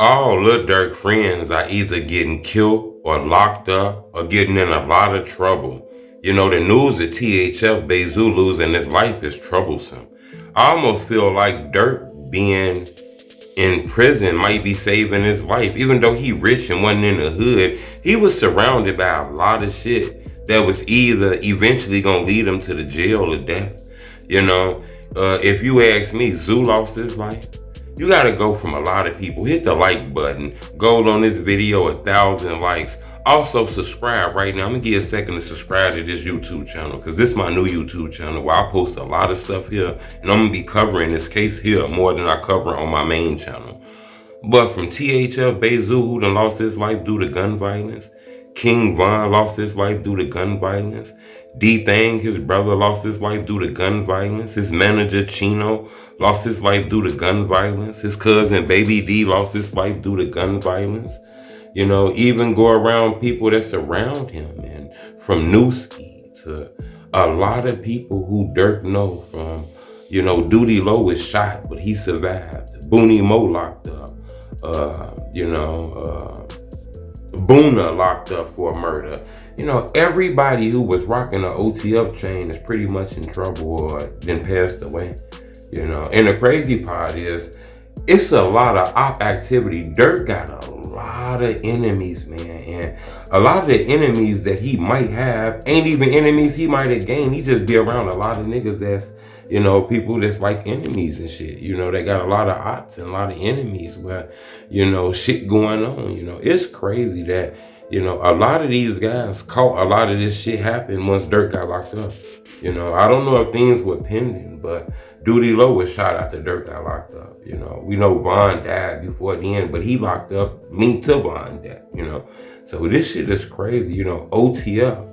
All Lil Durk friends are either getting killed or locked up or getting in a lot of trouble. You know, the news of THF Bezu losing his life is troublesome. I almost feel like Durk being in prison might be saving his life. Even though he rich and wasn't in the hood, he was surrounded by a lot of shit that was either eventually gonna lead him to the jail or death. You know, if you ask me, Zoo lost his life. You gotta go from a lot of people. Hit the like button. Gold on this video, 1,000 likes. Also subscribe right now. I'm gonna give you a second to subscribe to this YouTube channel because this is my new YouTube channel where I post a lot of stuff here, and I'm gonna be covering this case here more than I cover on my main channel. But from THF Bezu, who done lost his life due to gun violence, King Von lost his life due to gun violence, D Thang, his brother, lost his life due to gun violence, his manager Chino lost his life due to gun violence, his cousin Baby D lost his life due to gun violence. You know, even go around people that surround him, and from Newski to a lot of people who Durk know from, you know, Duty Low was shot, but he survived. Booney Mo locked up. Boona locked up for a murder. You know, everybody who was rocking the OTF chain is pretty much in trouble or then passed away. You know, and the crazy part is, it's a lot of op activity. Durk got a lot of enemies, man, and a lot of the enemies that he might have ain't even enemies he might have gained. He just be around a lot of niggas that's, you know, people that's like enemies and shit. You know, they got a lot of ops and a lot of enemies where, you know, shit going on. You know, it's crazy that, you know, a lot of these guys caught a lot of this shit happen once Durk got locked up. You know, I don't know if things were pending, but Duty Low was shot after Durk got locked up. You know, we know Von died before the end, but he locked up linked to Von death, you know. So this shit is crazy, you know, OTF.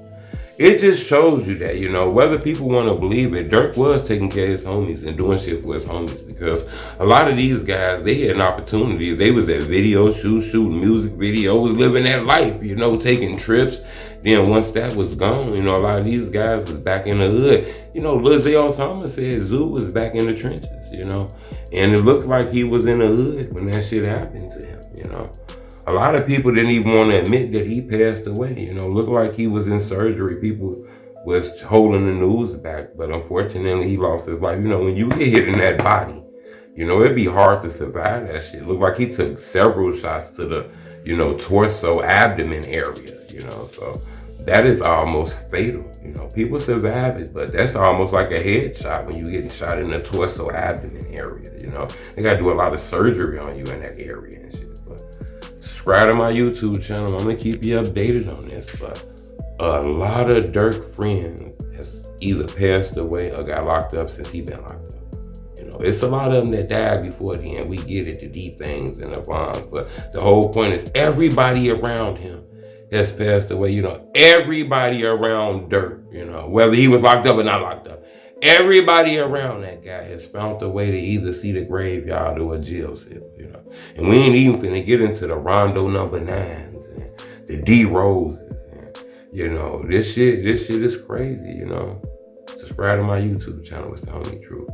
It just shows you that, you know, whether people want to believe it, Durk was taking care of his homies and doing shit for his homies, because a lot of these guys, they had opportunities. They was at video shoots, shooting music videos, living that life, you know, taking trips. Then once that was gone, you know, a lot of these guys is back in the hood. You know, Lil Osama said Zoo was back in the trenches, you know, and it looked like he was in the hood when that shit happened to him, you know. A lot of people didn't even want to admit that he passed away. You know, looked like he was in surgery. People was holding the news back, but unfortunately he lost his life. You know, when you get hit in that body, you know, it'd be hard to survive that shit. Looked like he took several shots to the, you know, torso, abdomen area, you know, so that is almost fatal. You know, people survive it, but that's almost like a headshot when you get shot in the torso, abdomen area, you know. They got to do a lot of surgery on you in that area and shit. Subscribe to my YouTube channel. I'm gonna keep you updated on this, but a lot of Durk friends has either passed away or got locked up since he been locked up. You know, it's a lot of them that died before the end. We get it, the deep things and the bonds, but the whole point is everybody around him has passed away. You know, everybody around Durk, you know, whether he was locked up or not locked up, everybody around that guy has found a way to either see the graveyard or a jail cell, you know. And we ain't even finna get into the Rondo number 9s and the D Roses and, you know, this shit is crazy, you know. Subscribe to my YouTube channel. It's the only truth.